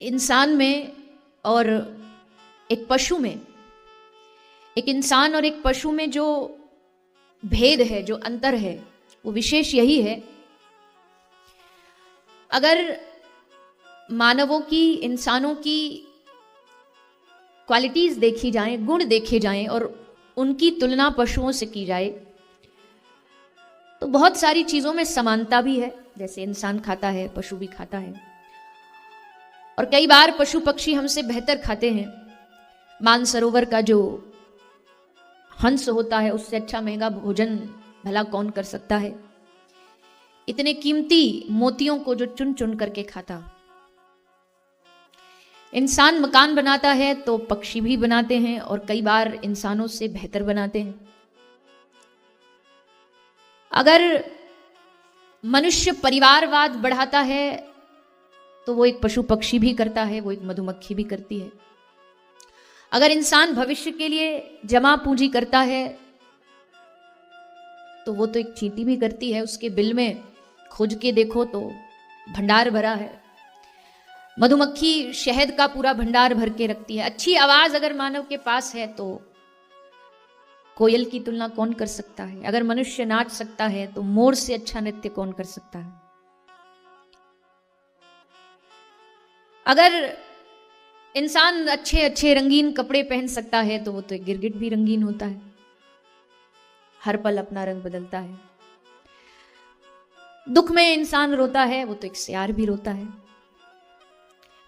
इंसान में और एक पशु में, एक इंसान और एक पशु में जो भेद है, जो अंतर है, वो विशेष यही है। अगर मानवों की, इंसानों की क्वालिटीज देखी जाएं, गुण देखे जाएं और उनकी तुलना पशुओं से की जाए तो बहुत सारी चीजों में समानता भी है। जैसे इंसान खाता है, पशु भी खाता है, और कई बार पशु पक्षी हमसे बेहतर खाते हैं। मानसरोवर का जो हंस होता है, उससे अच्छा महंगा भोजन भला कौन कर सकता है। इतने कीमती मोतियों को जो चुन चुन करके खाता। इंसान मकान बनाता है तो पक्षी भी बनाते हैं, और कई बार इंसानों से बेहतर बनाते हैं। अगर मनुष्य परिवारवाद बढ़ाता है तो वो एक पशु पक्षी भी करता है, वो एक मधुमक्खी भी करती है। अगर इंसान भविष्य के लिए जमा पूंजी करता है तो वो तो एक चींटी भी करती है। उसके बिल में खोज के देखो तो भंडार भरा है। मधुमक्खी शहद का पूरा भंडार भर के रखती है। अच्छी आवाज अगर मानव के पास है तो कोयल की तुलना कौन कर सकता है। अगर मनुष्य नाच सकता है तो मोर से अच्छा नृत्य कौन कर सकता है। अगर इंसान अच्छे अच्छे रंगीन कपड़े पहन सकता है तो वो तो एक गिरगिट भी रंगीन होता है। हर पल अपना रंग बदलता है। दुख में इंसान रोता है, वो तो एक सियार भी रोता है।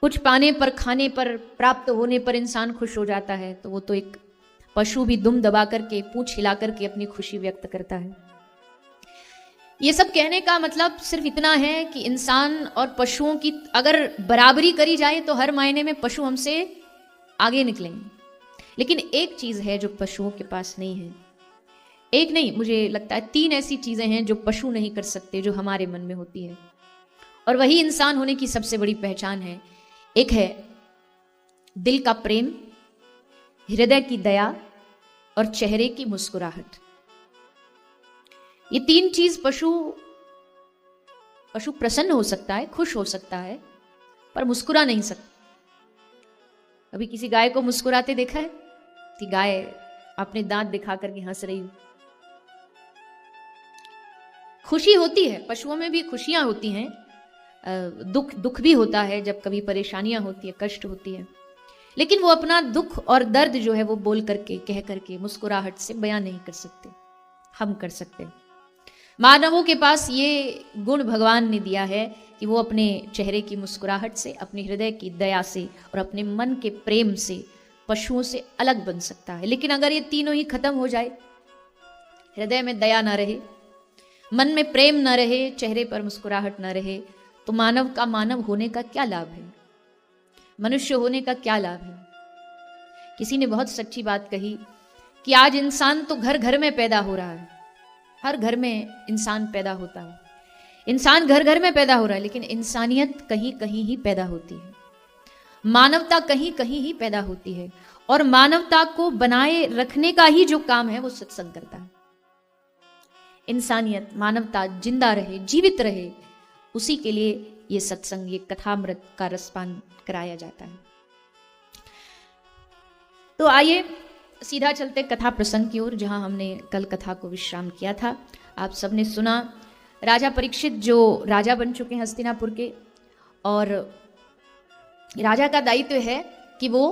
कुछ पाने पर, खाने पर, प्राप्त होने पर इंसान खुश हो जाता है, तो वो तो एक पशु भी दुम दबा करके, पूंछ हिला करके अपनी खुशी व्यक्त करता है। ये सब कहने का मतलब सिर्फ इतना है कि इंसान और पशुओं की अगर बराबरी करी जाए तो हर मायने में पशु हमसे आगे निकलेंगे। लेकिन एक चीज है जो पशुओं के पास नहीं है। एक नहीं, मुझे लगता है 3 ऐसी चीजें हैं जो पशु नहीं कर सकते, जो हमारे मन में होती है, और वही इंसान होने की सबसे बड़ी पहचान है। एक है दिल का प्रेम, हृदय की दया और चेहरे की मुस्कुराहट। ये 3 चीज पशु प्रसन्न हो सकता है, खुश हो सकता है, पर मुस्कुरा नहीं सकता। कभी किसी गाय को मुस्कुराते देखा है कि गाय अपने दांत दिखा करके हंस रही हो? खुशी होती है, पशुओं में भी खुशियां होती हैं, दुख भी होता है, जब कभी परेशानियां होती है, कष्ट होती है, लेकिन वो अपना दुख और दर्द जो है वो बोल करके, कह करके, मुस्कुराहट से बयान नहीं कर सकते। हम कर सकते। मानवों के पास ये गुण भगवान ने दिया है कि वो अपने चेहरे की मुस्कुराहट से, अपने हृदय की दया से और अपने मन के प्रेम से पशुओं से अलग बन सकता है। लेकिन अगर ये तीनों ही खत्म हो जाए, हृदय में दया ना रहे, मन में प्रेम ना रहे, चेहरे पर मुस्कुराहट ना रहे, तो मानव का मानव होने का क्या लाभ है? मनुष्य होने का क्या लाभ है? किसी ने बहुत सच्ची बात कही कि आज इंसान तो घर घर में पैदा हो रहा है। हर घर में इंसान पैदा होता है। इंसान घर घर में पैदा हो रहा है, लेकिन इंसानियत कहीं कहीं ही पैदा होती है। मानवता कहीं कहीं ही पैदा होती है, और मानवता को बनाए रखने का ही जो काम है वो सत्संग करता है। इंसानियत, मानवता जिंदा रहे, जीवित रहे, उसी के लिए ये सत्संग, ये कथामृत का रसपान कराया जाता है। तो आइए सीधा चलते कथा प्रसंग की ओर, जहां हमने कल कथा को विश्राम किया था। आप सबने सुना राजा परीक्षित जो राजा बन चुके हैं हस्तिनापुर के, और राजा का दायित्व है कि वो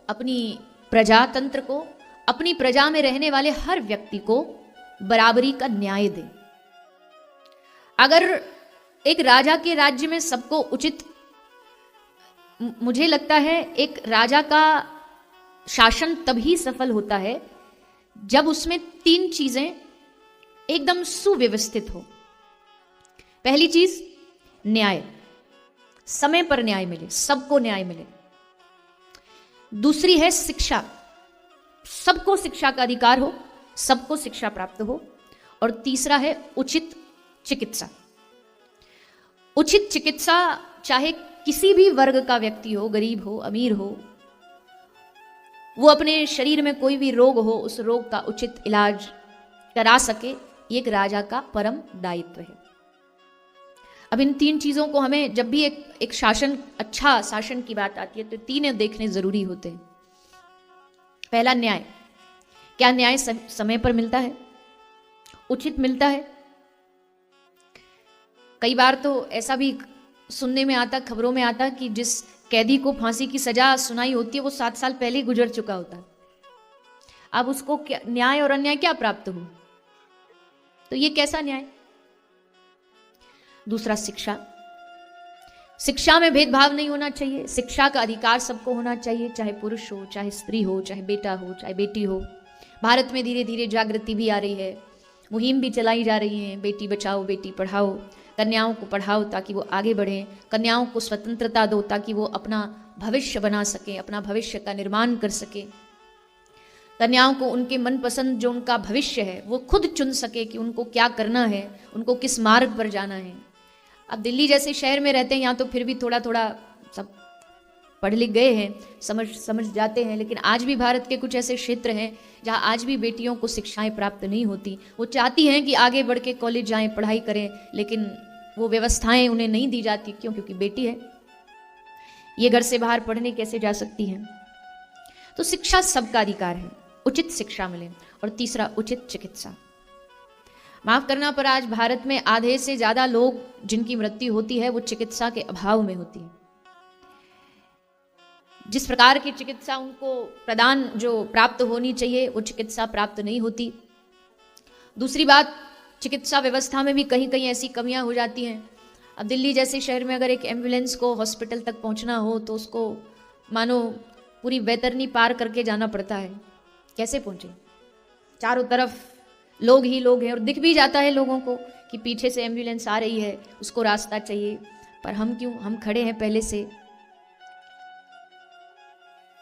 अपनी प्रजातंत्र को, अपनी प्रजा में रहने वाले हर व्यक्ति को बराबरी का न्याय दे। अगर एक राजा के राज्य में सबको उचित, मुझे लगता है एक राजा का शासन तभी सफल होता है जब उसमें 3 चीजें एकदम सुव्यवस्थित हो। पहली चीज न्याय, समय पर न्याय मिले, सबको न्याय मिले। दूसरी है शिक्षा, सबको शिक्षा का अधिकार हो, सबको शिक्षा प्राप्त हो। और तीसरा है उचित चिकित्सा। उचित चिकित्सा, चाहे किसी भी वर्ग का व्यक्ति हो, गरीब हो, अमीर हो, वो अपने शरीर में कोई भी रोग हो, उस रोग का उचित इलाज करा सके, ये एक राजा का परम दायित्व है। अब इन 3 चीज़ों को हमें जब भी एक शासन, अच्छा शासन की बात आती है तो 3 देखने ज़रूरी होते हैं। पहला, न्याय। क्या न्याय समय पर मिलता है, उचित मिलता है? कई बार तो ऐसा भी सुनने में आता, खबरों में आता कि जिस कैदी को फांसी की सजा सुनाई होती है वो 7 साल पहले ही गुजर चुका होता है। अब उसको क्या न्याय और अन्याय क्या प्राप्त हो? तो ये कैसा न्याय? दूसरा, शिक्षा। शिक्षा में भेदभाव नहीं होना चाहिए। शिक्षा का अधिकार सबको होना चाहिए, चाहे पुरुष हो, चाहे स्त्री हो, चाहे बेटा हो, चाहे बेटी हो। भारत में धीरे धीरे जागृति भी आ रही है, मुहिम भी चलाई जा रही है, बेटी बचाओ बेटी पढ़ाओ। कन्याओं को पढ़ाओ ताकि वो आगे बढ़ें, कन्याओं को स्वतंत्रता दो ताकि वो अपना भविष्य बना सके, अपना भविष्य का निर्माण कर सके। कन्याओं को उनके मनपसंद जो उनका भविष्य है वो खुद चुन सके कि उनको क्या करना है, उनको किस मार्ग पर जाना है। अब दिल्ली जैसे शहर में रहते हैं, यहाँ तो फिर भी थोड़ा थोड़ा सब पढ़ लिख गए हैं, समझ जाते हैं, लेकिन आज भी भारत के कुछ ऐसे क्षेत्र हैं जहाँ आज भी बेटियों को शिक्षाएं प्राप्त नहीं होती। वो चाहती हैं कि आगे बढ़ के कॉलेज जाएं, पढ़ाई करें, लेकिन वो व्यवस्थाएं उन्हें नहीं दी जाती। क्यों? क्योंकि बेटी है, ये घर से बाहर पढ़ने कैसे जा सकती हैं? तो शिक्षा सबका अधिकार है, उचित शिक्षा मिले। और तीसरा, उचित चिकित्सा। माफ करना पर आज भारत में आधे से ज्यादा लोग जिनकी मृत्यु होती है वो चिकित्सा के अभाव में होती है। जिस प्रकार की चिकित्सा उनको प्रदान जो प्राप्त होनी चाहिए वो चिकित्सा प्राप्त नहीं होती। दूसरी बात, चिकित्सा व्यवस्था में भी कहीं कहीं ऐसी कमियां हो जाती हैं। अब दिल्ली जैसे शहर में अगर एक एम्बुलेंस को हॉस्पिटल तक पहुंचना हो तो उसको मानो पूरी बैतरनी पार करके जाना पड़ता है। कैसे पहुंचे? चारों तरफ लोग ही लोग हैं और दिख भी जाता है लोगों को कि पीछे से एम्बुलेंस आ रही है, उसको रास्ता चाहिए, पर हम क्यों, हम खड़े हैं पहले से।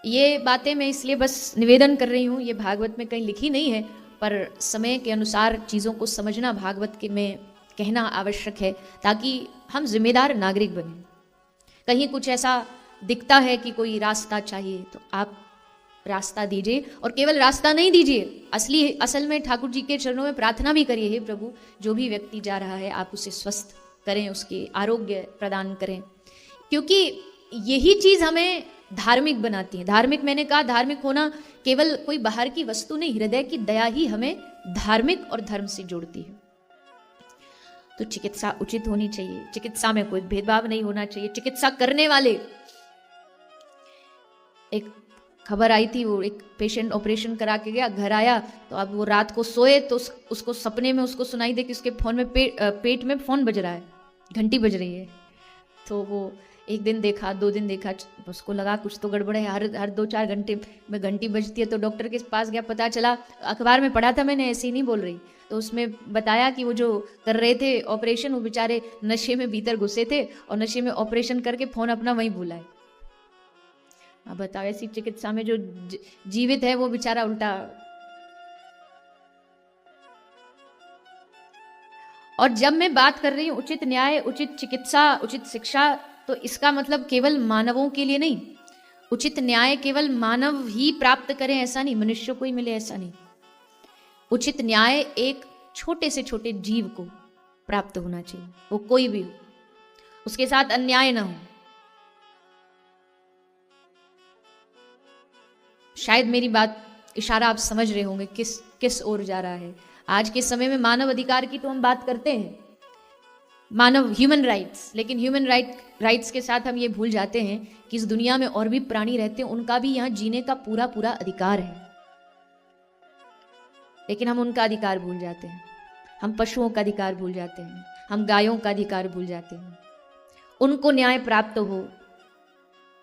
ये बातें मैं इसलिए बस निवेदन कर रही हूँ, ये भागवत में कहीं लिखी नहीं है, पर समय के अनुसार चीज़ों को समझना भागवत के में कहना आवश्यक है ताकि हम जिम्मेदार नागरिक बने। कहीं कुछ ऐसा दिखता है कि कोई रास्ता चाहिए तो आप रास्ता दीजिए, और केवल रास्ता नहीं दीजिए, असल में ठाकुर जी के चरणों में प्रार्थना भी करिए, हे प्रभु जो भी व्यक्ति जा रहा है आप उसे स्वस्थ करें, उसके आरोग्य प्रदान करें, क्योंकि यही चीज हमें धार्मिक बनाती है। धार्मिक, मैंने कहा धार्मिक होना केवल कोई बाहर की वस्तु नहीं, हृदय की दया ही हमें धार्मिक और धर्म से जोड़ती है। तो चिकित्सा उचित होनी चाहिए, चिकित्सा में कोई भेदभाव नहीं होना चाहिए। चिकित्सा करने वाले, एक खबर आई थी, वो एक पेशेंट ऑपरेशन करा के गया, घर आया तो अब वो रात को सोए तो उसको सपने में उसको सुनाई दे कि उसके फोन में पेट में फोन बज रहा है, घंटी बज रही है। तो वो एक दिन देखा, 2 दिन देखा, उसको लगा कुछ तो गड़बड़ है, हर 2-4 घंटे में घंटी बजती है। तो डॉक्टर के पास गया, पता चला, अखबार में पढ़ा था मैंने, ऐसे ही नहीं बोल रही, तो उसमें बताया कि वो जो कर रहे थे ऑपरेशन वो बेचारे नशे में भीतर घुसे थे और नशे में ऑपरेशन करके फोन अपना वहीं भूला है। अब बताओ, ऐसी चिकित्सा में जो जीवित है वो बेचारा उल्टा। और जब मैं बात कर रही हूं उचित न्याय, उचित चिकित्सा, उचित शिक्षा, तो इसका मतलब केवल मानवों के लिए नहीं। उचित न्याय केवल मानव ही प्राप्त करें ऐसा नहीं, मनुष्य को ही मिले ऐसा नहीं। उचित न्याय एक छोटे से छोटे जीव को प्राप्त होना चाहिए, वो कोई भी हो, उसके साथ अन्याय ना हो। शायद मेरी बात इशारा आप समझ रहे होंगे किस ओर जा रहा है। आज के समय में मानव अधिकार की तो हम बात करते हैं, मानव ह्यूमन राइट्स, लेकिन ह्यूमन राइट्स के साथ हम ये भूल जाते हैं कि इस दुनिया में और भी प्राणी रहते हैं, उनका भी यहाँ जीने का पूरा पूरा अधिकार है, लेकिन हम उनका अधिकार भूल जाते हैं। हम पशुओं का अधिकार भूल जाते हैं, हम गायों का अधिकार भूल जाते हैं, उनको न्याय प्राप्त हो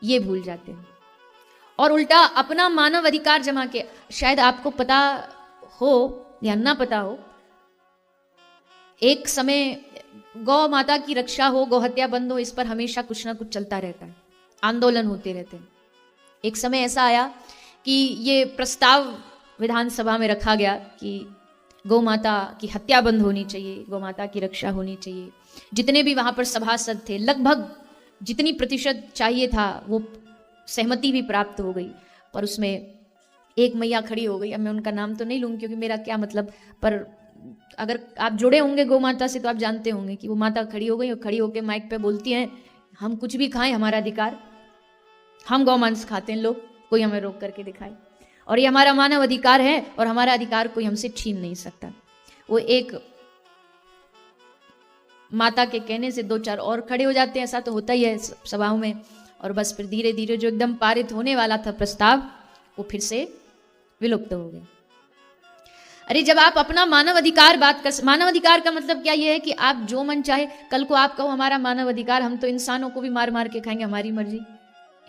ये भूल जाते हैं, और उल्टा अपना मानव अधिकार जमा के। शायद आपको पता हो या ना पता हो, एक समय गौ माता की रक्षा हो, गौ हत्या बंद हो, इस पर हमेशा कुछ ना कुछ चलता रहता है, आंदोलन होते रहते हैं। एक समय ऐसा आया कि ये प्रस्ताव विधानसभा में रखा गया कि गौ माता की हत्या बंद होनी चाहिए, गौ माता की रक्षा होनी चाहिए। जितने भी वहां पर सभासद थे, लगभग जितनी प्रतिशत चाहिए था वो सहमति भी प्राप्त हो गई, पर उसमें एक मैया खड़ी हो गई। अब मैं उनका नाम तो नहीं लूंगी क्योंकि मेरा क्या मतलब, पर अगर आप जुड़े होंगे गौ माता से तो आप जानते होंगे कि वो माता खड़ी हो गई और खड़ी होकर माइक पे बोलती हैं, हम कुछ भी खाएं हमारा अधिकार, हम गौ मांस खाते हैं लोग, कोई हमें रोक करके दिखाए, और ये हमारा मानव अधिकार है और हमारा अधिकार कोई हमसे छीन नहीं सकता। वो एक माता के कहने से 2-4 और खड़े हो जाते हैं, ऐसा तो होता ही है सभाओं में, और बस फिर धीरे धीरे जो एकदम पारित होने वाला था प्रस्ताव वो फिर से विलुप्त हो गया। अरे जब आप अपना मानव अधिकार मानव अधिकार का मतलब क्या ये है कि आप जो मन चाहे, कल को आप कहो हमारा मानव अधिकार, हम तो इंसानों को भी मार मार के खाएंगे, हमारी मर्जी,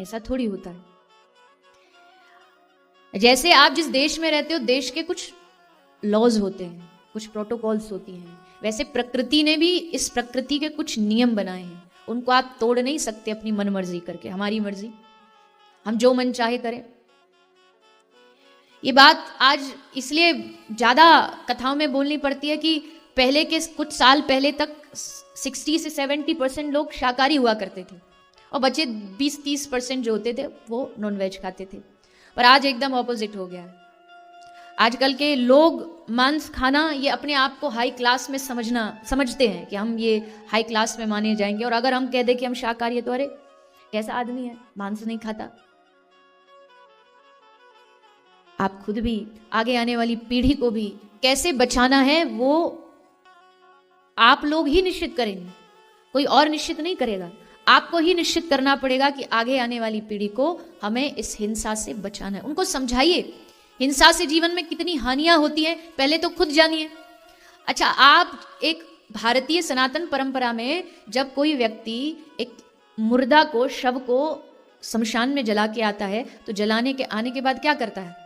ऐसा थोड़ी होता है। जैसे आप जिस देश में रहते हो देश के कुछ लॉज होते हैं, कुछ प्रोटोकॉल्स होती हैं, वैसे प्रकृति ने भी इस प्रकृति के कुछ नियम बनाए हैं, उनको आप तोड़ नहीं सकते अपनी मन मर्जी करके, हमारी मर्जी, हम जो मन चाहे करें। ये बात आज इसलिए ज्यादा कथाओं में बोलनी पड़ती है कि पहले के कुछ साल पहले तक 60 से 70% लोग शाकाहारी हुआ करते थे और बचे 20-30% जो होते थे वो नॉनवेज खाते थे, पर आज एकदम ऑपोजिट हो गया है। आजकल के लोग मांस खाना ये अपने आप को हाई क्लास में समझते हैं कि हम ये हाई क्लास में माने जाएंगे, और अगर हम कह दें कि हम शाकाहारी है तो अरे कैसा आदमी है, मांस नहीं खाता। आप खुद भी आगे आने वाली पीढ़ी को भी कैसे बचाना है वो आप लोग ही निश्चित करेंगे, कोई और निश्चित नहीं करेगा। आपको ही निश्चित करना पड़ेगा कि आगे आने वाली पीढ़ी को हमें इस हिंसा से बचाना है। उनको समझाइए हिंसा से जीवन में कितनी हानियां होती हैं, पहले तो खुद जानिए। अच्छा, आप एक भारतीय सनातन परंपरा में जब कोई व्यक्ति एक मुर्दा को, शव को शमशान में जला के आता है तो जलाने के आने के बाद क्या करता है?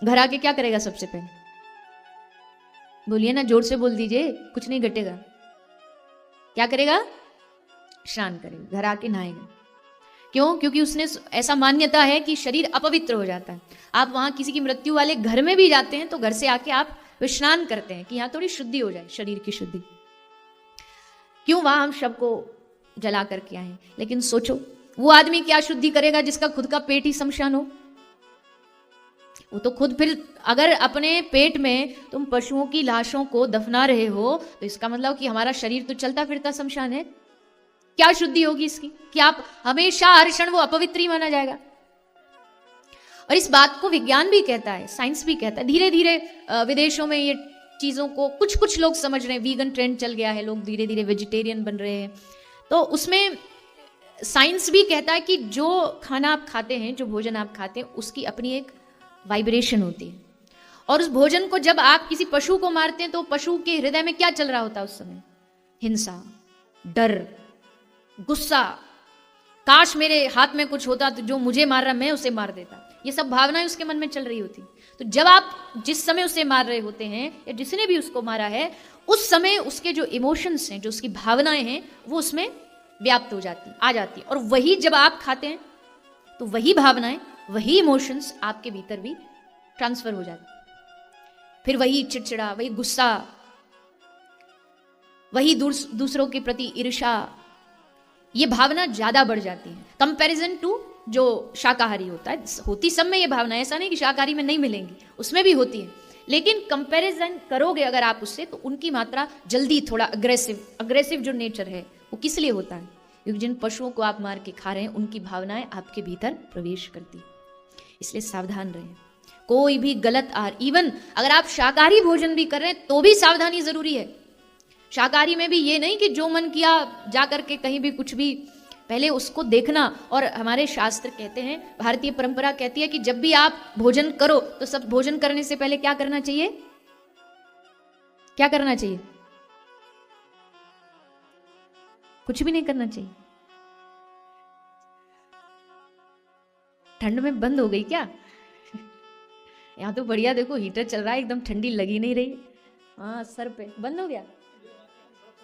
घर आके क्या करेगा? सबसे पहले बोलिए ना, जोर से बोल दीजिए, कुछ नहीं घटेगा। क्या करेगा? स्नान करेगा, घर आके नहाएगा। क्यों? क्योंकि उसने ऐसा मान्यता है कि शरीर अपवित्र हो जाता है। आप वहां किसी की मृत्यु वाले घर में भी जाते हैं तो घर से आके आप स्नान करते हैं कि यहां थोड़ी शुद्धि हो जाए, शरीर की शुद्धि। क्यों? वहां हम शव को जला करके आए। लेकिन सोचो वो आदमी क्या शुद्धि करेगा जिसका खुद का पेट ही शमशान हो? वो तो खुद, फिर अगर अपने पेट में तुम पशुओं की लाशों को दफना रहे हो तो इसका मतलब कि हमारा शरीर तो चलता फिरता शमशान है। क्या शुद्धि होगी इसकी कि आप हमेशा हर क्षण वो अपवित्र ही माना जाएगा? और इस बात को विज्ञान भी कहता है, साइंस भी कहता है। धीरे धीरे विदेशों में ये चीजों को कुछ लोग समझ रहे हैं, वीगन ट्रेंड चल गया है, लोग धीरे धीरे वेजिटेरियन बन रहे हैं। तो उसमें साइंस भी कहता है कि जो खाना आप खाते हैं, जो भोजन आप खाते हैं, उसकी अपनी एक वाइब्रेशन होती है, और उस भोजन को जब आप किसी पशु को मारते हैं तो पशु के हृदय में क्या चल रहा होता है उस समय? हिंसा, डर, गुस्सा, काश मेरे हाथ में कुछ होता तो जो मुझे मार रहा मैं उसे मार देता। ये सब भावनाएं उसके मन में चल रही होती। तो जब आप जिस समय उसे मार रहे होते हैं या जिसने भी उसको मारा है, उस समय उसके जो इमोशंस हैं, जो उसकी भावनाएं हैं, वो उसमें व्याप्त हो जाती, आ जाती। और वही जब आप खाते हैं तो वही भावनाएं, वही इमोशंस आपके भीतर भी ट्रांसफर हो जाती। फिर वही चिड़चिड़ा, वही गुस्सा, वही दूसरों के प्रति ईर्ष्या, ये भावना ज्यादा बढ़ जाती है कंपैरिजन टू जो शाकाहारी होता है। होती सब में ये भावना, ऐसा नहीं कि शाकाहारी में नहीं मिलेंगी, उसमें भी होती है, लेकिन कंपैरिजन करोगे अगर आप उससे तो उनकी मात्रा जल्दी, थोड़ा अग्रेसिव जो नेचर है वो किस लिए होता है? क्योंकि जिन पशुओं को आप मार के खा रहे हैं उनकी भावनाएं आपके भीतर प्रवेश करती है। इसलिए सावधान रहें। कोई भी गलत आहार, इवन अगर आप शाकाहारी भोजन भी कर रहे हैं तो भी सावधानी जरूरी है। शाकाहारी में भी ये नहीं कि जो मन किया जाकर के कहीं भी कुछ भी, पहले उसको देखना। और हमारे शास्त्र कहते हैं, भारतीय परंपरा कहती है कि जब भी आप भोजन करो तो सब भोजन करने से पहले क्या करना चाहिए? क्या करना चाहिए? कुछ भी नहीं करना चाहिए। ठंड में बंद हो गई क्या? यहां तो बढ़िया, देखो हीटर चल रहा है, एकदम ठंडी लगी नहीं रही। हाँ, सर पे बंद हो गया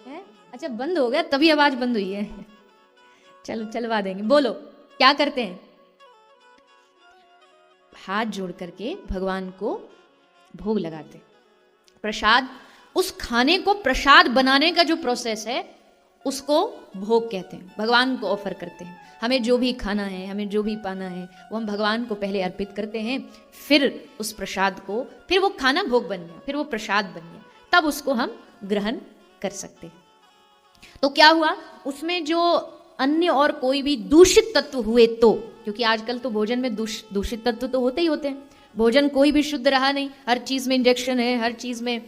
है? अच्छा, बंद हो गया तभी आवाज बंद हुई है। चलो चलवा देंगे। बोलो, क्या करते हैं? हाथ जोड़ करके भगवान को भोग लगाते। प्रसाद, उस खाने को प्रसाद बनाने का जो प्रोसेस है उसको भोग कहते हैं, भगवान को ऑफर करते हैं। हमें जो भी खाना है, हमें जो भी पाना है, वो हम भगवान को पहले अर्पित करते हैं, फिर उस प्रसाद को, फिर वो खाना भोग बन गया, फिर वो प्रसाद बन गया, तब उसको हम ग्रहण कर सकते हैं। तो क्या हुआ, उसमें जो अन्य और कोई भी दूषित तत्व हुए तो, क्योंकि आजकल तो भोजन में दूषित तत्व तो होते ही होते हैं, भोजन कोई भी शुद्ध रहा नहीं, हर चीज में इंजेक्शन है, हर चीज में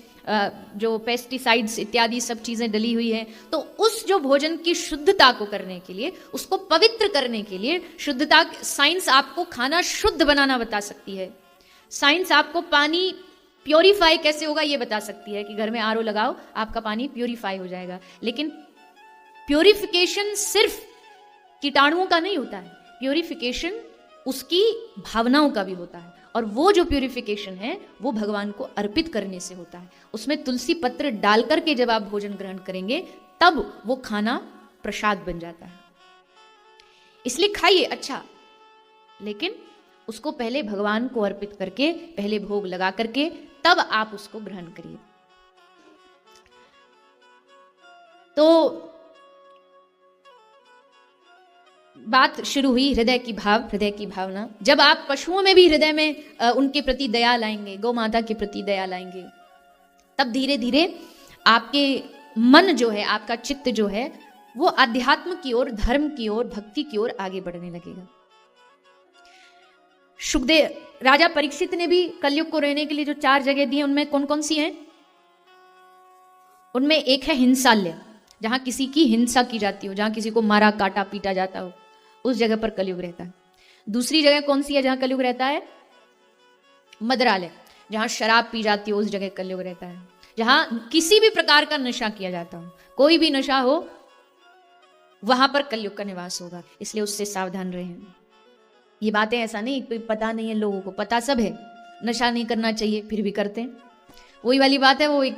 जो पेस्टिसाइड्स इत्यादि सब चीजें डली हुई है। तो उस जो भोजन की शुद्धता को करने के लिए, उसको पवित्र करने के लिए, शुद्धता, साइंस आपको खाना शुद्ध बनाना बता सकती है, साइंस आपको पानी प्योरीफाई कैसे होगा ये बता सकती है कि घर में आरओ लगाओ, आपका पानी प्योरीफाई हो जाएगा। लेकिन प्योरिफिकेशन सिर्फ कीटाणुओं का नहीं होता है, प्योरिफिकेशन उसकी भावनाओं का भी होता है, और वो जो प्यूरिफिकेशन है वो भगवान को अर्पित करने से होता है। उसमें तुलसी पत्र डाल करके जब आप भोजन ग्रहण करेंगे तब वो खाना प्रसाद बन जाता है। इसलिए खाइए अच्छा, लेकिन उसको पहले भगवान को अर्पित करके, पहले भोग लगा करके, तब आप उसको ग्रहण करिए। तो बात शुरू हुई हृदय की भाव, हृदय की भावना। जब आप पशुओं में भी हृदय में उनके प्रति दया लाएंगे, गौ माता के प्रति दया लाएंगे, तब धीरे धीरे आपके मन जो है, आपका चित्त जो है, वो अध्यात्म की ओर, धर्म की ओर, भक्ति की ओर आगे बढ़ने लगेगा। सुखदेव राजा परीक्षित ने भी कलयुग को रहने के लिए जो 4 जगह दी हैं, उनमें कौन कौन सी हैं? उनमें एक है हिंसालय, जहां किसी की हिंसा की जाती हो, जहां किसी को मारा काटा पीटा जाता हो, उस जगह पर कलयुग रहता है। दूसरी जगह कौन सी है जहां कलयुग रहता है? मदरालय, जहां शराब पी जाती हो, उस जगह कलयुग रहता है। जहां किसी भी प्रकार का नशा किया जाता हो, कोई भी नशा हो, वहां पर कलयुग का निवास होगा। इसलिए उससे सावधान रहें। ये बातें ऐसा नहीं कोई पता नहीं है, लोगों को पता सब है, नशा नहीं करना चाहिए फिर भी करते हैं। वही वाली बात है, वो एक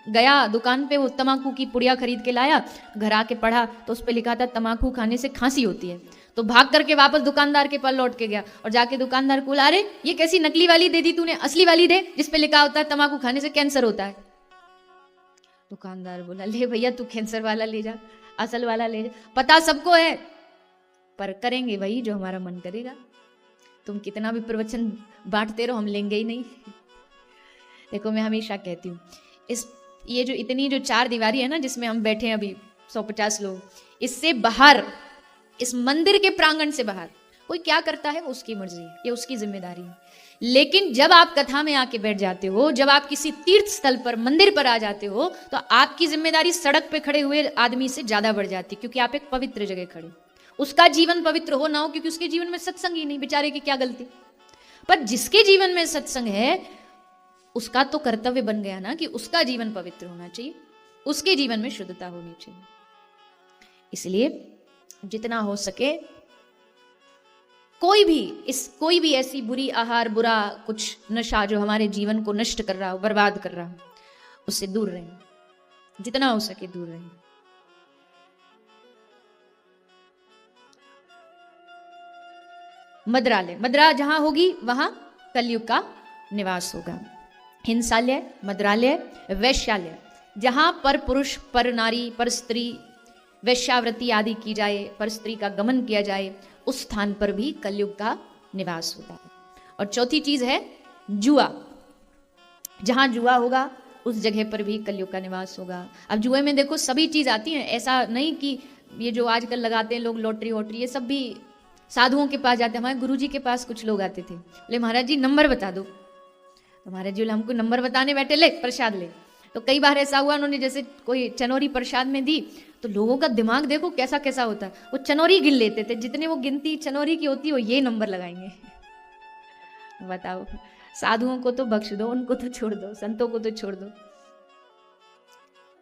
गया दुकान पे, वो तम्बाकू की पुड़िया खरीद के लाया, घर आके पढ़ा तो उस पे लिखा था तम्बाकू खाने से खांसी होती है। तो भाग करके वापस दुकानदार के पास लौट के गया और जाके दुकानदार को बोला, अरे ये कैसी नकली वाली दे दी तूने, असली वाली दे जिस पे लिखा होता है तम्बाकू खाने से कैंसर होता है। दुकानदार बोला, ले भैया तू कैंसर वाला ले जा, असल वाला ले जा, पता सबको है, पर करेंगे वही जो हमारा मन करेगा। तुम कितना भी प्रवचन बांटते रहो, हम लेंगे ही नहीं। देखो मैं हमेशा कहती हूँ, ये जो इतनी जो 4 दीवारी है ना, जिसमें हम बैठे हैं अभी 150 लोग, इससे बाहर, इस मंदिर के प्रांगण से बाहर कोई क्या करता है वो उसकी मर्जी है, ये उसकी जिम्मेदारी है। लेकिन जब आप कथा में आके बैठ जाते हो, जब आप किसी तीर्थ स्थल पर, मंदिर पर आ जाते हो, तो आपकी जिम्मेदारी सड़क पे खड़े हुए आदमी से ज्यादा बढ़ जाती है, क्योंकि आप एक पवित्र जगह खड़े। उसका जीवन पवित्र हो ना हो, क्योंकि उसके जीवन में सत्संग ही नहीं, बेचारे की क्या गलती। पर जिसके जीवन में सत्संग है, उसका तो कर्तव्य बन गया ना कि उसका जीवन पवित्र होना चाहिए, उसके जीवन में शुद्धता होनी चाहिए। इसलिए जितना हो सके कोई भी ऐसी बुरी आहार, बुरा कुछ नशा जो हमारे जीवन को नष्ट कर रहा हो, बर्बाद कर रहा हो, उससे दूर रहें, जितना हो सके दूर रहें। मदरालय, मदरा जहां होगी वहां कलयुग का निवास होगा। हिंसालय, मदरालय, वैश्यालय, जहां पर पुरुष, पर नारी, पर स्त्री वैश्यावृत्ति आदि की जाए, पर स्त्री का गमन किया जाए, उस स्थान पर भी कलयुग का निवास होता है। और चौथी चीज है जुआ, जहां जुआ होगा उस जगह पर भी कलयुग का निवास होगा। अब जुए में देखो सभी चीज आती है, ऐसा नहीं कि ये जो आजकल लगाते हैं लोग लॉटरी वोटरी, ये सब भी साधुओं के पास जाते हैं। हमारे गुरुजी के पास कुछ लोग आते थे, बोले महाराज जी नंबर बता दो, तो महाराज जी बोले हमको नंबर बताने बैठे, ले प्रसाद ले। तो कई बार ऐसा हुआ, उन्होंने जैसे कोई चनौरी प्रसाद में दी, तो लोगों का दिमाग देखो कैसा कैसा होता है, वो चनौरी गिन लेते थे, जितने वो गिनती चनौरी की होती है वो ये नंबर लगाएंगे। बताओ, साधुओं को तो बख्श दो, उनको तो छोड़ दो, संतों को तो छोड़ दो।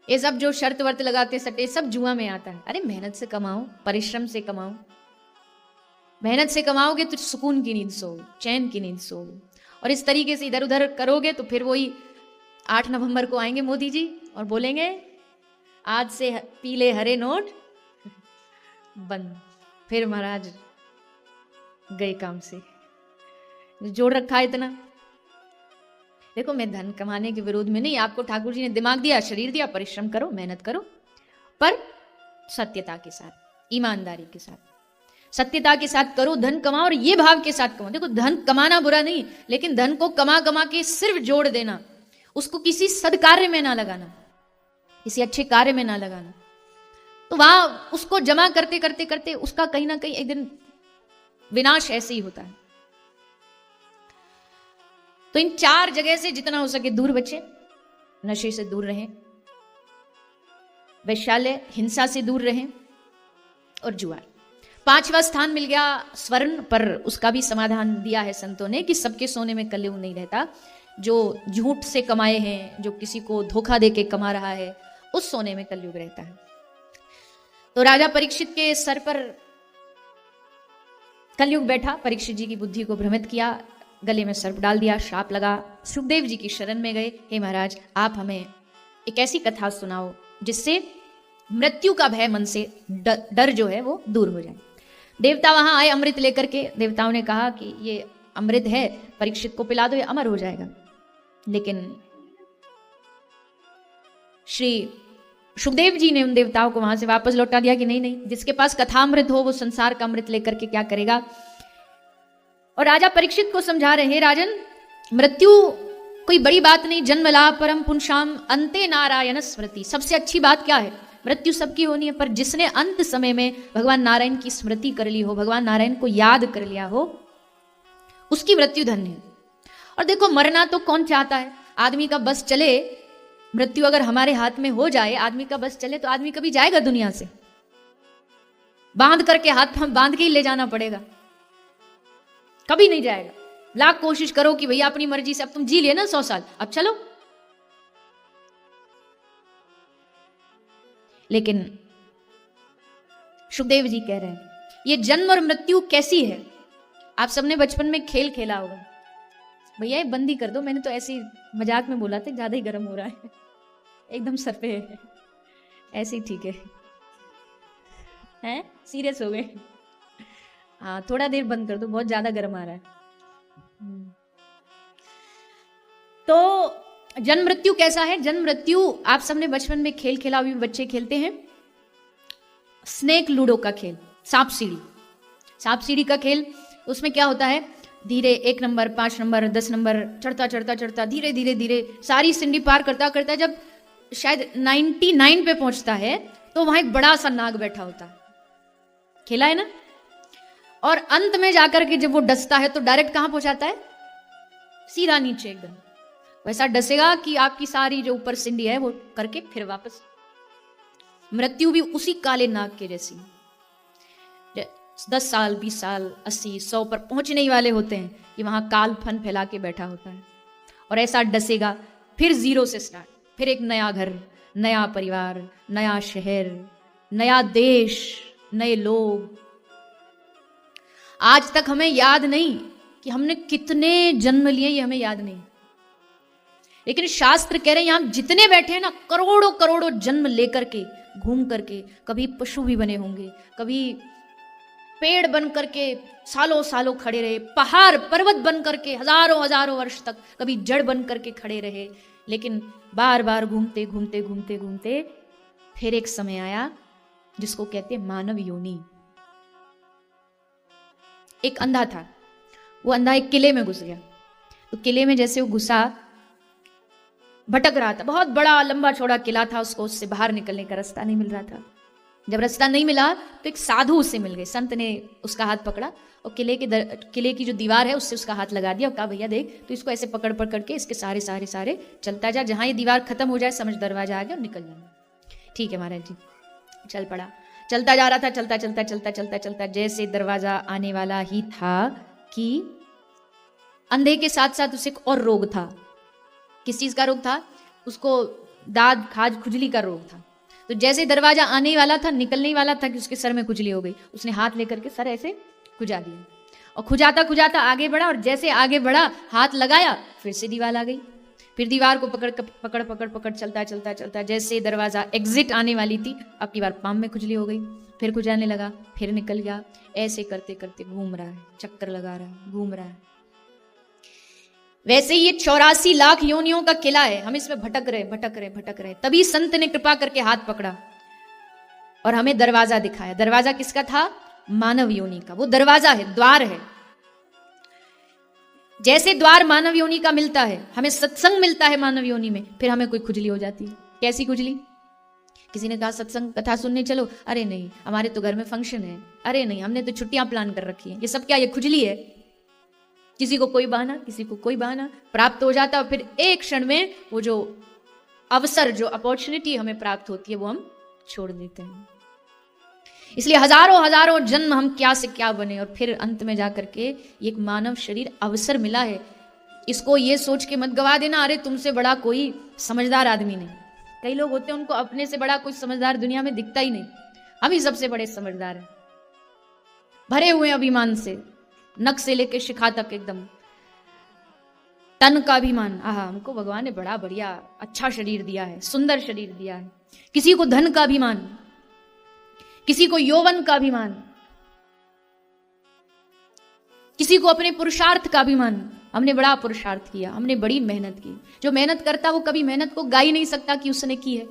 ये सब जो शर्त वर्त लगाते सटे, सब जुआ में आता है। अरे मेहनत से कमाओ, परिश्रम से कमाओ, मेहनत से कमाओगे तो सुकून की नींद सो, चैन की नींद सो। और इस तरीके से इधर उधर करोगे तो फिर वही 8 नवंबर को आएंगे मोदी जी और बोलेंगे आज से पीले हरे नोट बंद। फिर महाराज गए काम से, जोड़ रखा है इतना। देखो मैं धन कमाने के विरोध में नहीं, आपको ठाकुर जी ने दिमाग दिया, शरीर दिया, परिश्रम करो, मेहनत करो, पर सत्यता के साथ, ईमानदारी के साथ, सत्यता के साथ करो, धन कमाओ और ये भाव के साथ कमाओ। देखो धन कमाना बुरा नहीं, लेकिन धन को कमा कमा के सिर्फ जोड़ देना, उसको किसी सदकार्य में ना लगाना, किसी अच्छे कार्य में ना लगाना, तो वहां उसको जमा करते करते करते उसका कहीं ना कहीं एक दिन विनाश ऐसे ही होता है। तो इन 4 जगह से जितना हो सके दूर बचे, नशे से दूर रहें, वैश्यालय हिंसा से दूर रहें और जुआ। 5वां स्थान मिल गया स्वर्ण, पर उसका भी समाधान दिया है संतों ने कि सबके सोने में कलयुग नहीं रहता। जो झूठ से कमाए हैं, जो किसी को धोखा देके कमा रहा है, उस सोने में कलयुग रहता है। तो राजा परीक्षित के सर पर कलयुग बैठा, परीक्षित जी की बुद्धि को भ्रमित किया, गले में सर्प डाल दिया, श्राप लगा। सुखदेव जी की शरण में गए, हे महाराज आप हमें एक ऐसी कथा सुनाओ जिससे मृत्यु का भय मन से, डर जो है वो दूर हो जाए। देवता वहां आए अमृत लेकर के। देवताओं ने कहा कि ये अमृत है, परीक्षित को पिला दो, ये अमर हो जाएगा। लेकिन श्री सुखदेव जी ने उन देवताओं को वहां से वापस लौटा दिया कि नहीं नहीं, जिसके पास कथामृत हो वो संसार का अमृत लेकर के क्या करेगा। और राजा परीक्षित को समझा रहे हैं, राजन मृत्यु कोई बड़ी बात नहीं, जन्म लाभ परम पुंसाम अंते नारायण स्मृति। सबसे अच्छी बात क्या है, मृत्यु सबकी होनी है, पर जिसने अंत समय में भगवान नारायण की स्मृति कर ली हो, भगवान नारायण को याद कर लिया हो, उसकी मृत्यु धन्य है। और देखो मरना तो कौन चाहता है, आदमी का बस चले, मृत्यु अगर हमारे हाथ में हो जाए, आदमी का बस चले तो आदमी कभी जाएगा दुनिया से, बांध करके हाथ में बांध के ही ले जाना पड़ेगा, कभी नहीं जाएगा। लाख कोशिश करो कि भैया अपनी मर्जी से, अब तुम जी लिए ना 100 साल, अब चलो। लेकिन सुखदेव जी कह रहे हैं ये जन्म और मृत्यु कैसी है। आप सबने बचपन में खेल खेला होगा, भैया ये बंदी कर दो, मैंने तो ऐसे मजाक में बोला था, ज्यादा ही गर्म हो रहा है, एकदम सर पे है, ऐसे ही ठीक है, हैं सीरियस हो गए, हाँ थोड़ा देर बंद कर दो, बहुत ज्यादा गर्म आ रहा है। तो जन्म मृत्यु कैसा है, जन्म मृत्यु आप सबने बचपन में खेल खेला, अभी बच्चे खेलते हैं, स्नेक लूडो का खेल, सांप सीढ़ी, सांप सीढ़ी का खेल। उसमें क्या होता है, धीरे 1 नंबर 5 नंबर 10 नंबर चढ़ता चढ़ता चढ़ता धीरे धीरे धीरे सारी सिंडी पार करता करता जब शायद 99 पे पहुंचता है तो वहां एक बड़ा सा नाग बैठा होता है, खेला है ना। और अंत में जाकर के जब वो डसता है तो डायरेक्ट कहां पहुंचाता है, सीधा नीचे एकदम वैसा डसेगा कि आपकी सारी जो ऊपर सिंडी है वो करके फिर वापस। मृत्यु भी उसी काले नाग के जैसी, 10 साल 20 साल 80 100 पर पहुंचने ही वाले होते हैं कि वहां काल फन फैला के बैठा होता है और ऐसा डसेगा, फिर 0 से स्टार्ट, फिर एक नया घर, नया परिवार, नया शहर, नया देश, नए लोग। आज तक हमें याद नहीं कि हमने कितने जन्म लिए, ये हमें याद नहीं, लेकिन शास्त्र कह रहे हैं यहां जितने बैठे हैं ना, करोड़ों करोड़ों जन्म लेकर के घूम करके, कभी पशु भी बने होंगे, कभी पेड़ बन करके सालों सालों खड़े रहे, पहाड़ पर्वत बन करके हजारों हजारों वर्ष तक कभी जड़ बन करके खड़े रहे, लेकिन बार बार घूमते घूमते घूमते घूमते फिर एक समय आया जिसको कहते हैं मानव योनि। एक अंधा था, वो अंधा एक किले में घुस गया, तो किले में जैसे वो घुसा, भटक रहा था, बहुत बड़ा लंबा चौड़ा किला था, उसको उससे बाहर निकलने का रास्ता नहीं मिल रहा था। जब रास्ता नहीं मिला तो एक साधु उससे मिल गए, संत ने उसका हाथ पकड़ा और किले की जो दीवार है उससे उसका हाथ लगा दिया और कहा भैया देख, तो इसको ऐसे पकड़ पकड़ के इसके सारे सारे सारे चलता जा, जहां ये दीवार खत्म हो जाए समझ दरवाजा आ गया और निकल जाना। ठीक है महाराज जी, चल पड़ा, चलता जा रहा था, चलता चलता चलता चलता चलता जैसे दरवाजा आने वाला ही था कि अंधे के साथ साथ उसे एक और रोग था। किस चीज का रोग था, उसको दाद खाज खुजली का रोग था। तो जैसे दरवाजा आने वाला था, निकलने वाला था कि उसके सर में खुजली हो गई, उसने हाथ लेकर के सर ऐसे खुजा दिया और खुजाता खुजाता आगे बढ़ा, और जैसे आगे बढ़ा हाथ लगाया फिर से दीवार आ गई, फिर दीवार को पकड़ पकड़ पकड़ पकड़ चलता चलता चलता जैसे दरवाजा एग्जिट आने वाली थी, अब की बार पाम में खुजली हो गई, फिर खुजाने लगा, फिर निकल गया, ऐसे करते करते घूम रहा है, चक्कर लगा रहा है, घूम रहा है। वैसे ये 84 लाख योनियों का किला है, हम इसमें भटक रहे भटक रहे भटक रहे। तभी संत ने कृपा करके हाथ पकड़ा और हमें दरवाजा दिखाया। दरवाजा किसका था? मानव योनि का। वो दरवाजा है, द्वार है। जैसे द्वार मानव योनि का मिलता है, हमें सत्संग मिलता है मानव योनि में, फिर हमें कोई खुजली हो जाती है। कैसी खुजली? किसी ने कहा सत्संग कथा सुनने चलो, अरे नहीं हमारे तो घर में फंक्शन है, अरे नहीं हमने तो छुट्टियां प्लान कर रखी है। ये सब क्या? ये खुजली है। किसी को कोई बहाना, किसी को कोई बहाना प्राप्त हो जाता है, और फिर एक क्षण में वो जो अवसर, जो अपॉर्चुनिटी हमें प्राप्त होती है, वो हम छोड़ देते हैं। इसलिए हजारों हजारों जन्म हम क्या से क्या बने, और फिर अंत में जाकर के एक मानव शरीर अवसर मिला है। इसको ये सोच के मत गवा देना अरे तुमसे बड़ा कोई समझदार आदमी नहीं। कई लोग होते हैं उनको अपने से बड़ा कोई समझदार दुनिया में दिखता ही नहीं। हम ही सबसे बड़े समझदार हैं, भरे हुए अभिमान से, नख से लेके शिखा तक एकदम तन का अभिमान। आहा, हमको भगवान ने बड़ा बढ़िया अच्छा शरीर दिया है, सुंदर शरीर दिया है। किसी को धन का अभिमान, किसी को यौवन का अभिमान, किसी को अपने पुरुषार्थ का अभिमान। हमने बड़ा पुरुषार्थ किया, हमने बड़ी मेहनत की। जो मेहनत करता वो कभी मेहनत को गा ही नहीं सकता कि उसने की है।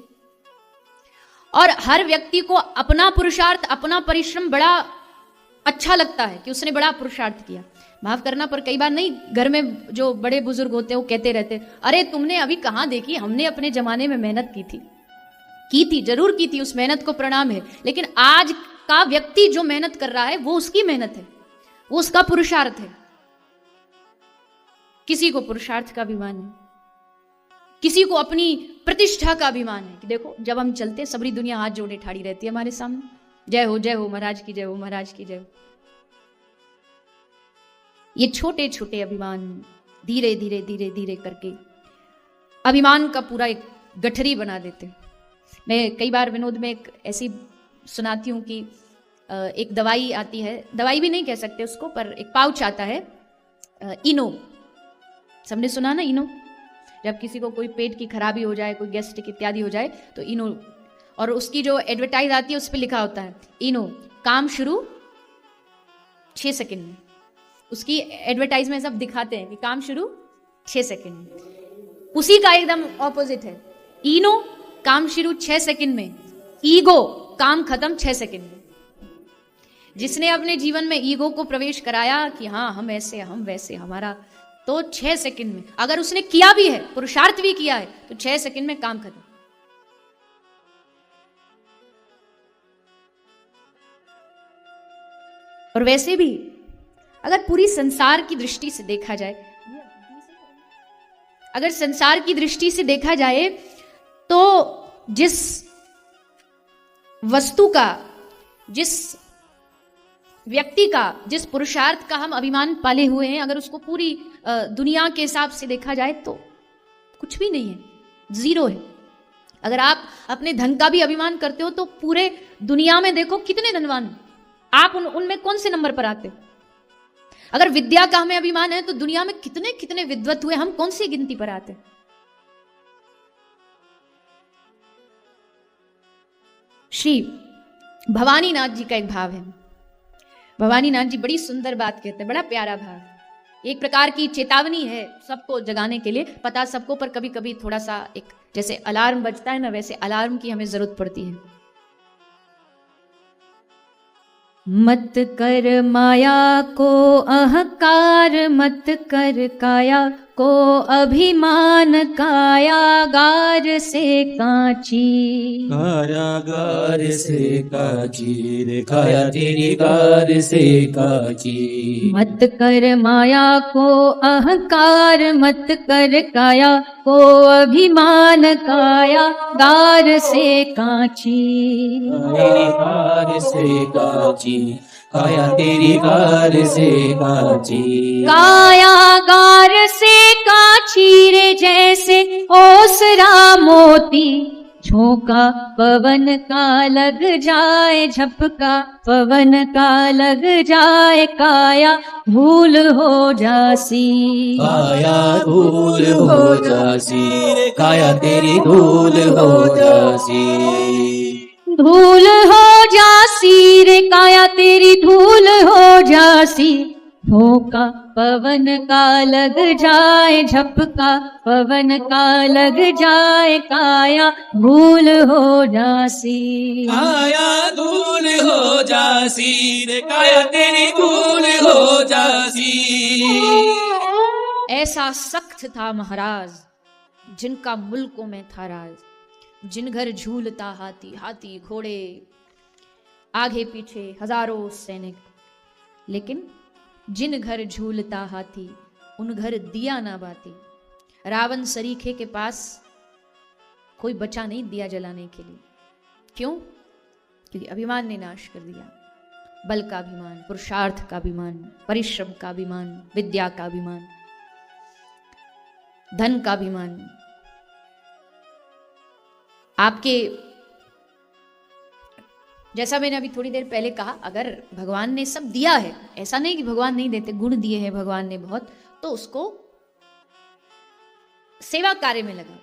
और हर व्यक्ति को अपना पुरुषार्थ, अपना परिश्रम बड़ा अच्छा लगता है कि उसने बड़ा पुरुषार्थ किया। माफ करना पर कई बार नहीं, घर में जो बड़े बुजुर्ग होते हैं वो कहते रहते अरे तुमने अभी कहां देखी, हमने अपने जमाने में मेहनत की थी, जरूर की थी, उस मेहनत को प्रणाम है। लेकिन आज का व्यक्ति जो मेहनत कर रहा है वो उसकी मेहनत है, वो उसका पुरुषार्थ है। किसी को पुरुषार्थ का अभिमान है, किसी को अपनी प्रतिष्ठा का अभिमान है कि देखो जब हम चलते हैं सबरी दुनिया हाथ जोड़े ठाड़ी रहती है हमारे सामने, जय हो महाराज की, जय हो महाराज की, जय हो। ये छोटे छोटे अभिमान धीरे धीरे धीरे धीरे करके अभिमान का पूरा एक गठरी बना देते। मैं कई बार विनोद में एक ऐसी सुनाती हूं कि एक दवाई आती है, दवाई भी नहीं कह सकते उसको, पर एक पाउच आता है इनो। सबने सुना ना इनो? जब किसी को कोई पेट की खराबी हो जाए, कोई गैस्ट्रिक इत्यादि हो जाए तो इनो, और उसकी जो एडवर्टाइज आती है उस पर लिखा होता है इनो काम शुरू 6 सेकंड में। उसकी एडवर्टाइज में सब दिखाते हैं कि काम शुरू 6 सेकंड में। उसी का एकदम ऑपोजिट है, इनो काम शुरू 6 सेकंड में, ईगो काम खत्म 6 सेकंड में। जिसने अपने जीवन में ईगो को प्रवेश कराया कि हाँ हम ऐसे, हम वैसे, हमारा, तो 6 सेकंड में, अगर उसने किया भी है, पुरुषार्थ भी किया है, तो 6 सेकंड में काम खत्म। और वैसे भी अगर पूरी संसार की दृष्टि से देखा जाए, अगर संसार की दृष्टि से देखा जाए तो जिस वस्तु का, जिस व्यक्ति का, जिस पुरुषार्थ का हम अभिमान पाले हुए हैं, अगर उसको पूरी दुनिया के हिसाब से देखा जाए तो कुछ भी नहीं है, जीरो है। अगर आप अपने धन का भी अभिमान करते हो तो पूरे दुनिया में देखो कितने धनवान, आप उनमें कौन से नंबर पर आते हो। अगर विद्या का हमें अभिमान है तो दुनिया में कितने कितने विद्वत हुए, हम कौन सी गिनती पर आते हैं। श्री भवानी नाथ जी का एक भाव है। भवानी नाथ जी बड़ी सुंदर बात कहते हैं, बड़ा प्यारा भाव, एक प्रकार की चेतावनी है सबको जगाने के लिए। पता सबको, पर कभी कभी थोड़ा सा एक जैसे अलार्म बजता है ना, वैसे अलार्म की हमें जरूरत पड़ती है। मत कर माया को अहंकार, मत कर काया को अभिमान, कायागार से कांची, कायागार से कांची रे, काया तेरी गार से कांची। मत कर माया को अहंकार, मत कर काया को अभिमान, कायागार से कांची, कायागार से कांची, काया तेरी गार से कांची। कायागार से कांची रे, जैसे ओसरा मोती, झोंका पवन का लग जाए, झपका पवन का लग जाए, काया धूल हो जासी, काया धूल हो जासी, काया तेरी धूल हो जासी, धूल हो जासी रे, काया तेरी धूल हो जासी, ठोका पवन का लग जाए झपका, पवन का लग जाए काया धूल हो जासी। काया धूल हो जासी रे, काया तेरी धूल हो जासी। ऐसा सख्त था महाराज जिनका मुल्कों में था राज, जिन घर झूलता हाथी, हाथी घोड़े आगे पीछे हजारों सैनिक, लेकिन जिन घर झूलता हाथी उन घर दिया ना बाती। रावण सरीखे के पास कोई बचा नहीं दिया जलाने के लिए। क्यों? क्योंकि अभिमान ने नाश कर दिया। बल का अभिमान, पुरुषार्थ का अभिमान, परिश्रम का अभिमान, विद्या का अभिमान, धन का अभिमान। आपके, जैसा मैंने अभी थोड़ी देर पहले कहा, अगर भगवान ने सब दिया है, ऐसा नहीं कि भगवान नहीं देते, गुण दिए हैं भगवान ने बहुत, तो उसको सेवा कार्य में लगा।